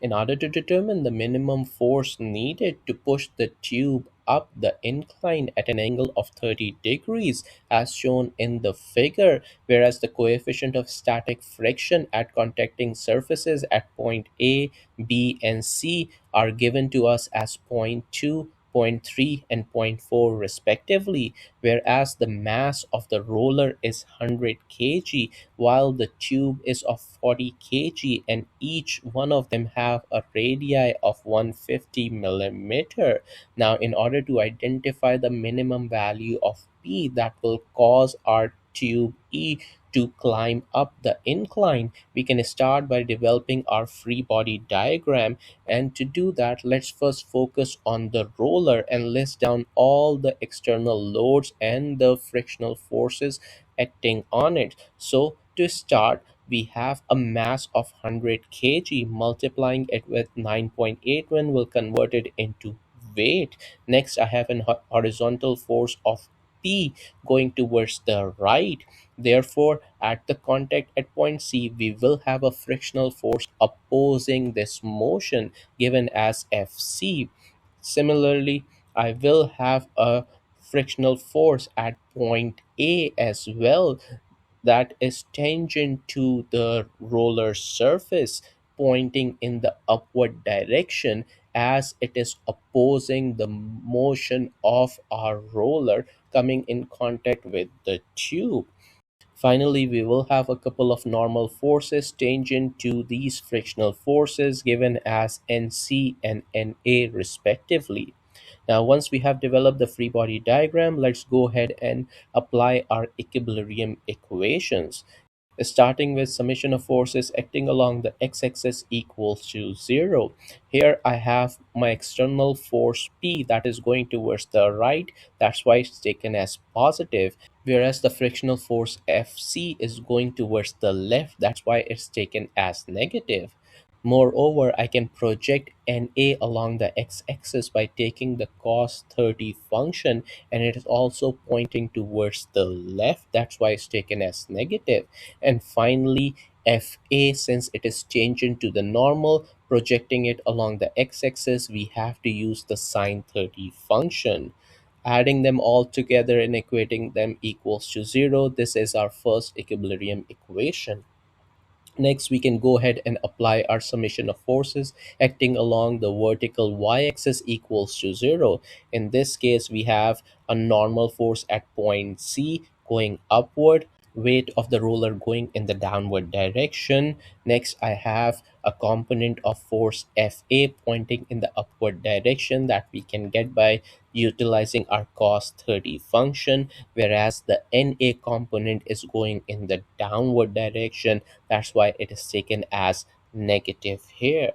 In order to determine the minimum force needed to push the tube up the incline at an angle of 30 degrees, as shown in the figure, whereas the coefficient of static friction at contacting surfaces at point A, B, and C are given to us as point 2, point 3, and point 4 respectively, whereas the mass of the roller is 100 kg while the tube is of 40 kg, and each one of them have a radii of 150 millimeter. Now, in order to identify the minimum value of P that will cause our tube E to climb up the incline, we can start by developing our free body diagram. And to do that, let's first focus on the roller and list down all the external loads and the frictional forces acting on it. So to start, we have a mass of 100 kg. Multiplying it with 9.81 will convert it into weight. Next, I have an horizontal force of P going towards the right. Therefore, at the contact at point C, we will have a frictional force opposing this motion given as Fc. Similarly, I will have a frictional force at point A as well, that is tangent to the roller surface, pointing in the upward direction as it is opposing the motion of our roller coming in contact with the tube. Finally, we will have a couple of normal forces tangent to these frictional forces given as NC and NA respectively. Now, once we have developed the free body diagram, let's go ahead and apply our equilibrium equations. Starting with summation of forces acting along the x-axis equals to 0. Here I have my external force P that is going towards the right, that's why it's taken as positive, whereas the frictional force Fc is going towards the left, that's why it's taken as negative. Moreover, I can project NA along the x-axis by taking the cos 30 function, and it is also pointing towards the left, that's why it's taken as negative. And finally, FA, since it is tangent to the normal, projecting it along the x-axis, we have to use the sine 30 function. Adding them all together and equating them equals to 0, this is our first equilibrium equation. Next, we can go ahead and apply our summation of forces acting along the vertical y-axis equals to 0. In this case, we have a normal force at point C going upward, weight of the roller going in the downward direction. Next, I have a component of force Fa pointing in the upward direction that we can get by utilizing our cos 30 function, whereas the Na component is going in the downward direction, that's why it is taken as negative here.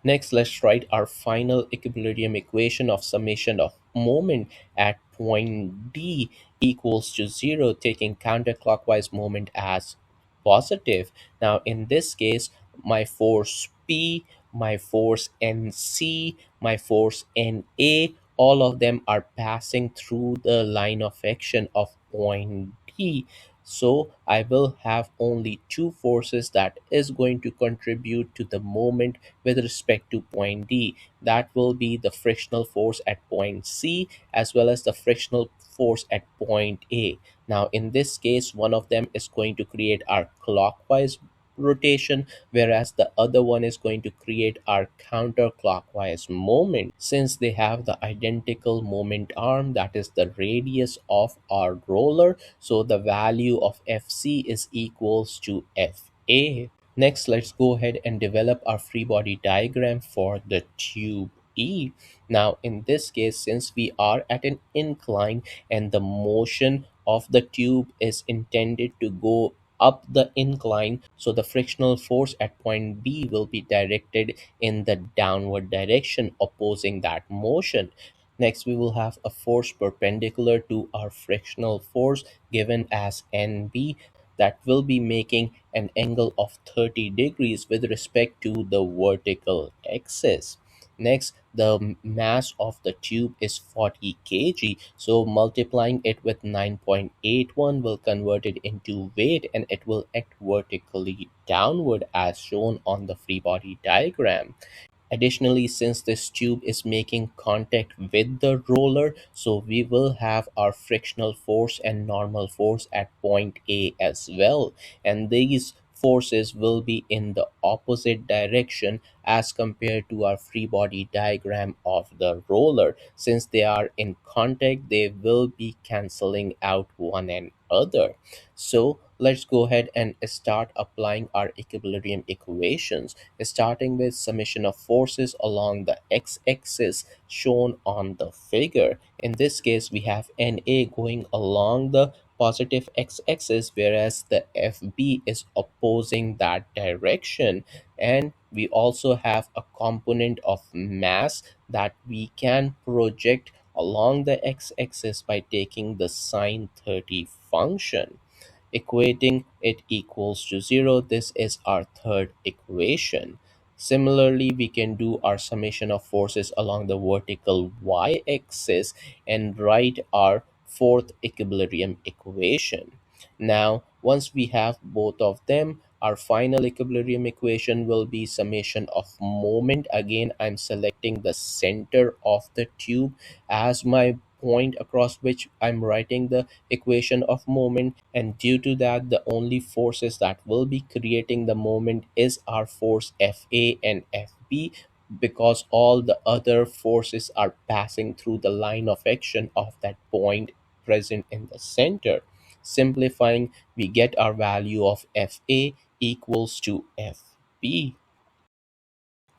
Next, let's write our final equilibrium equation of summation of moment at point D equals to 0, taking counterclockwise moment as positive. Now, in this case, my force P, my force NC, my force NA, all of them are passing through the line of action of point D. So I will have only two forces that is going to contribute to the moment with respect to point D. That will be the frictional force at point C as well as the frictional force at point A. Now, in this case, one of them is going to create our clockwise rotation, whereas the other one is going to create our counterclockwise moment. Since they have the identical moment arm, that is the radius of our roller, so the value of Fc is equals to Fa. Next, let's go ahead and develop our free body diagram for the tube E. Now, in this case, since we are at an incline and the motion of the tube is intended to go up the incline, so the frictional force at point B will be directed in the downward direction opposing that motion. Next, we will have a force perpendicular to our frictional force given as NB that will be making an angle of 30 degrees with respect to the vertical axis. Next, the mass of the tube is 40 kg. So multiplying it with 9.81 will convert it into weight, and it will act vertically downward as shown on the free body diagram. Additionally, since this tube is making contact with the roller, so we will have our frictional force and normal force at point A as well. And these forces will be in the opposite direction as compared to our free body diagram of the roller. Since they are in contact, they will be canceling out one another. So let's go ahead and start applying our equilibrium equations, starting with summation of forces along the x-axis shown on the figure. In this case, we have NA going along the positive x-axis, whereas the FB is opposing that direction. And we also have a component of mass that we can project along the x-axis by taking the sine 30 function. Equating it equals to 0. This is our third equation. Similarly, we can do our summation of forces along the vertical y-axis and write our fourth equilibrium equation. Now, once we have both of them, our final equilibrium equation will be summation of moment. Again, I'm selecting the center of the tube as my point across which I'm writing the equation of moment, and due to that, the only forces that will be creating the moment is our force Fa and Fb, because all the other forces are passing through the line of action of that point present in the center. Simplifying, we get our value of Fa equals to Fb.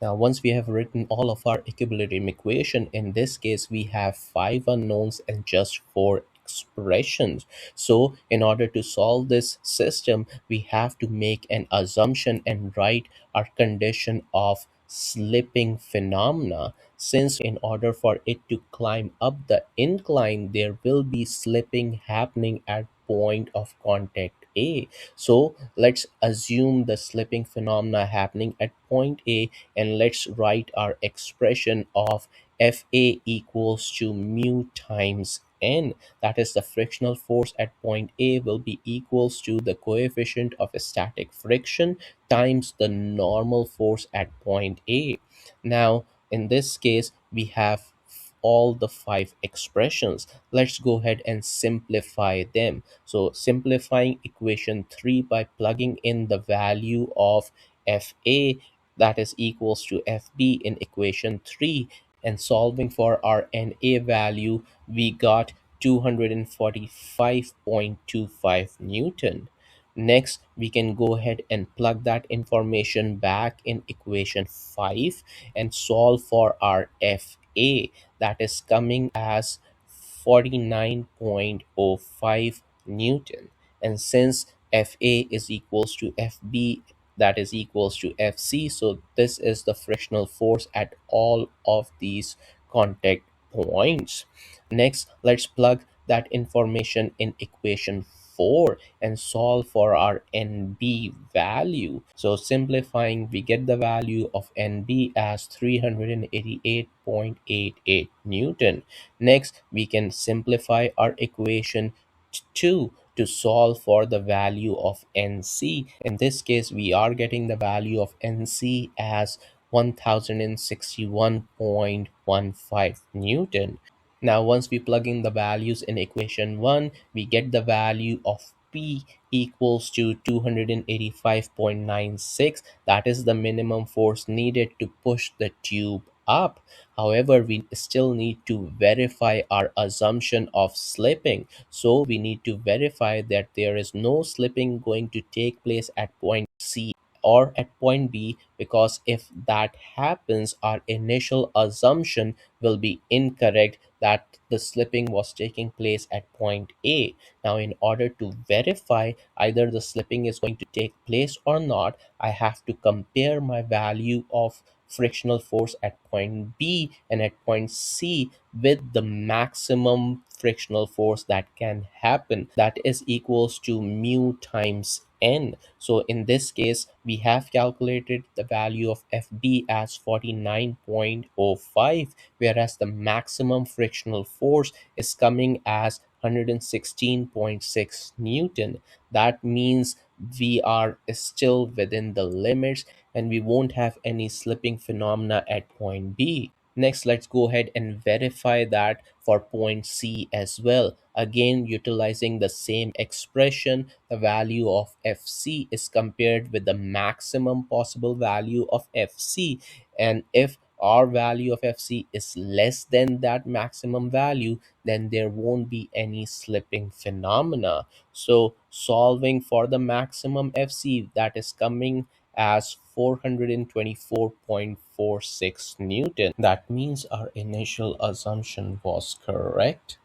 Now, once we have written all of our equilibrium equation, in this case, we have five unknowns and just four expressions. So, in order to solve this system, we have to make an assumption and write our condition of slipping phenomena. Since in order for it to climb up the incline, there will be slipping happening at point of contact A. So let's assume the slipping phenomena happening at point A, and let's write our expression of Fa equals to mu times n. That is, the frictional force at point A will be equals to the coefficient of static friction times the normal force at point A. Now, in this case, we have all the five expressions. Let's go ahead and simplify them. So simplifying equation 3 by plugging in the value of Fa, that is equals to Fb in equation 3, and solving for our Na value, we got 245.25 Newton. Next, we can go ahead and plug that information back in equation 5 and solve for our Fa, that is coming as 49.05 Newton. And since Fa is equals to Fb, that is equals to Fc, so this is the frictional force at all of these contact points. Next, let's plug that information in equation 4 and solve for our NB value. So simplifying, we get the value of NB as 388.88 Newton. Next, we can simplify our equation 2 to solve for the value of NC. In this case, we are getting the value of NC as 1061.15 Newton. Now, once we plug in the values in equation 1, we get the value of P equals to 285.96. That is the minimum force needed to push the tube up. However, we still need to verify our assumption of slipping. So we need to verify that there is no slipping going to take place at point C or at point B, because if that happens, our initial assumption will be incorrect that the slipping was taking place at point A. Now, in order to verify either the slipping is going to take place or not, I have to compare my value of frictional force at point B and at point C with the maximum frictional force that can happen, that is equals to mu times n. So in this case we have calculated the value of FB as 49.05, whereas the maximum frictional force is coming as 116.6 Newton. That means we are still within the limits and we won't have any slipping phenomena at point B. Next, let's go ahead and verify that for point C as well. Again, utilizing the same expression, the value of Fc is compared with the maximum possible value of Fc. And if our value of Fc is less than that maximum value, then there won't be any slipping phenomena. So solving for the maximum Fc, that is coming as 424.46 Newton. That means our initial assumption was correct.